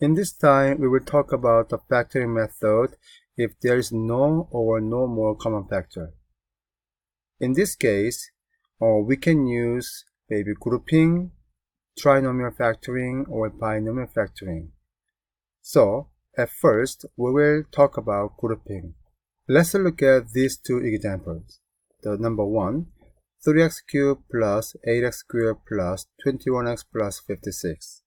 In this time, we will talk about the factoring method if there is no or no more common factor. In this case, we can use maybe grouping, trinomial factoring, or binomial factoring. So, at first, we will talk about grouping. Let's look at these two examples. The number one, 3x cubed plus 8x squared plus 21x plus 56.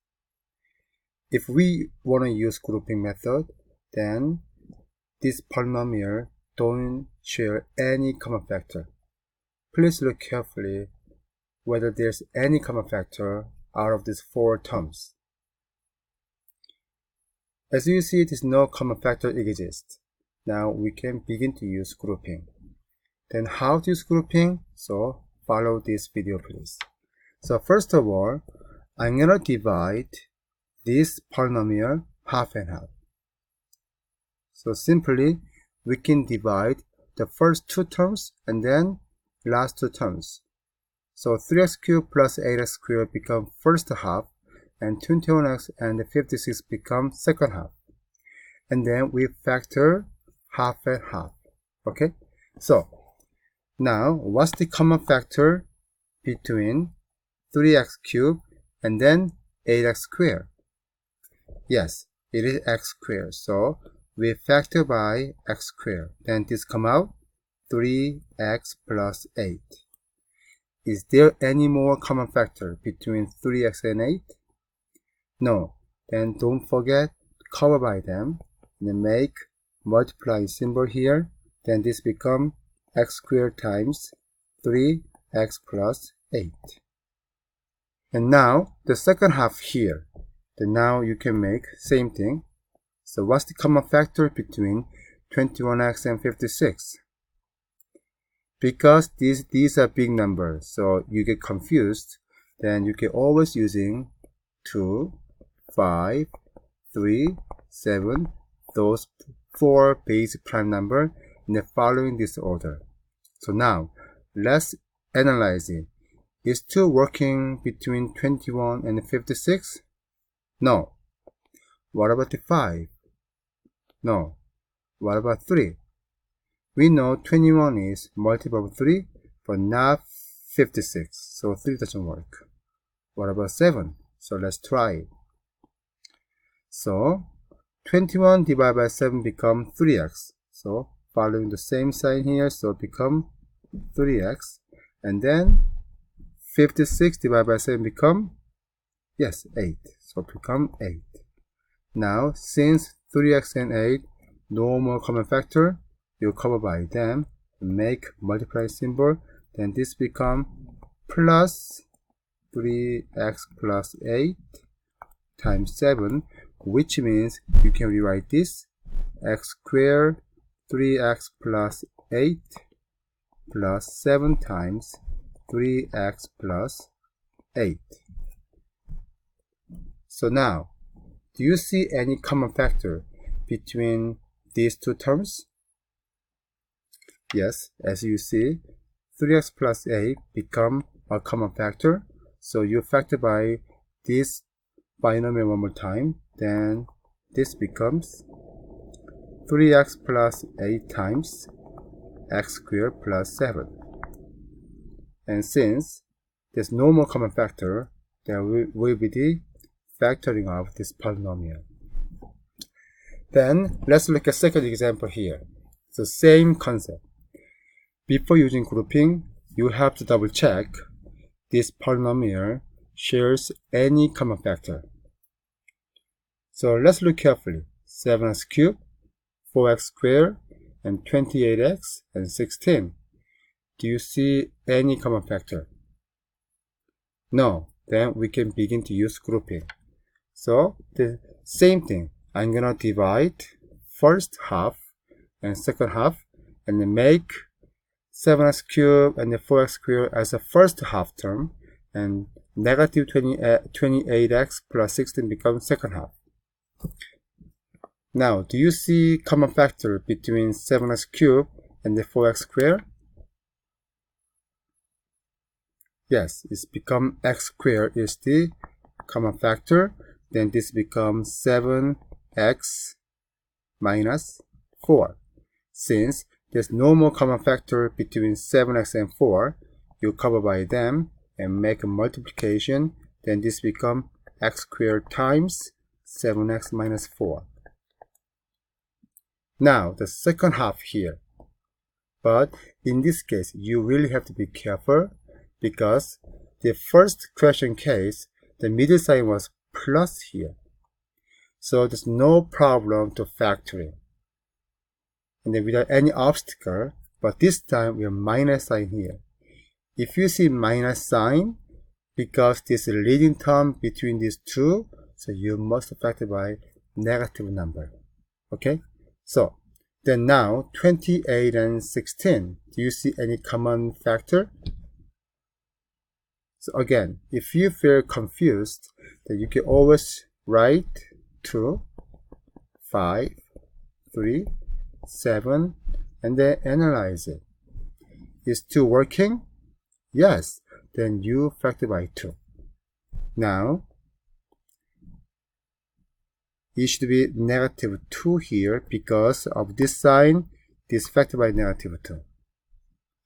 If we want to use grouping method, then this polynomial don't share any common factor. Please look carefully whether there's any common factor out of these four terms. As you see, there's no common factor exists. Now we can begin to use grouping. Then how to use grouping? So follow this video please. So first of all, I'm gonna divide this polynomial half and half. So simply we can divide the first two terms and then last two terms. So 3x cubed plus 8x squared become first half, and 21x and 56 become second half. And then we factor half and half. Okay? So now what's the common factor between 3x cubed and then 8x squared? Yes, it is x squared. So we factor by x squared. Then this come out 3x plus 8. Is there any more common factor between 3x and 8? No. Then don't forget to cover by them and then make multiply symbol here. Then this become x squared times 3x plus 8. And now the second half here. Then now you can make same thing. So what's the common factor between 21x and 56? Because these are big numbers, so you get confused, then you can always using 2, 5, 3, 7, those four basic prime number in the following this order. So now let's analyze it. Is 2 working between 21 and 56? No. What about the 5? No. What about 3? We know 21 is multiple of 3, but not 56, so 3 doesn't work. What about 7? So let's try it. So 21 divided by 7 become 3x. So following the same sign here, so become 3x. And then 56 divided by 7 become, yes, 8. So become 8. Now, since 3x and 8, no more common factor, you cover by them, make multiply symbol, then this become plus 3x plus 8 times 7, which means you can rewrite this x squared 3x plus 8 plus 7 times 3x plus 8. So now, do you see any common factor between these two terms? Yes, as you see, 3x plus 8 become a common factor. So you factor by this binomial one more time. Then this becomes 3x plus 8 times x squared plus 7. And since there's no more common factor, there will be the factoring of this polynomial. Then let's look at second example here. It's the same concept. Before using grouping, you have to double check this polynomial shares any common factor. So let's look carefully. 7x cubed, 4x squared, and 28x, and 16. Do you see any common factor? No. Then we can begin to use grouping. So the same thing. I'm gonna divide first half and second half and then make 7x cubed and the 4x squared as a first half term, and negative 28x plus 16 becomes second half. Now, do you see common factor between 7x cubed and the 4x squared? Yes, it's become x squared is the common factor. then this becomes 7x minus 4. Since there's no more common factor between 7x and 4, you cover by them and make a multiplication, then this becomes x squared times 7x minus 4. Now the second half here. But in this case, you really have to be careful because the first question case, the middle sign was plus here. So there's no problem to factoring. And then without any obstacle, but this time we have minus sign here. If you see minus sign, because this is a leading term between these two, so you must factor by negative number. Okay? So then now 28 and 16, do you see any common factor? So again, if you feel confused, then you can always write 2, 5, 3, 7, and then analyze it. Is 2 working? Yes. Then you factor by 2. Now, it should be negative 2 here because of this sign, this factor by negative 2.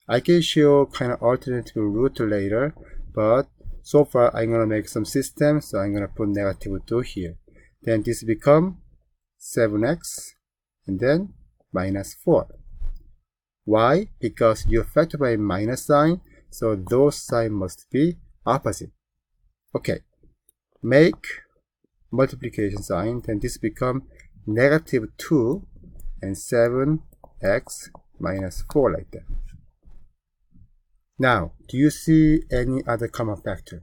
I can show kind of alternative root later, but so far I'm going to make some system, so I'm going to put negative 2 here. Then this become 7x and then minus 4. Why? Because you factor by minus sign, so those signs must be opposite. Okay, make multiplication sign, then this become negative 2 and 7x minus 4 like that. Now, do you see any other common factor?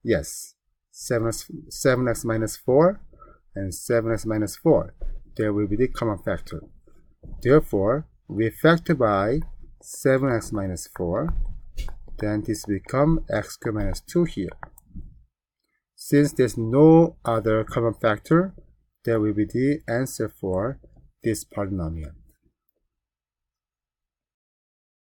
Yes, 7x minus 4 and 7x minus 4. There will be the common factor. Therefore, we factor by 7x minus 4, then this become x squared minus 2 here. Since there's no other common factor, there will be the answer for this polynomial.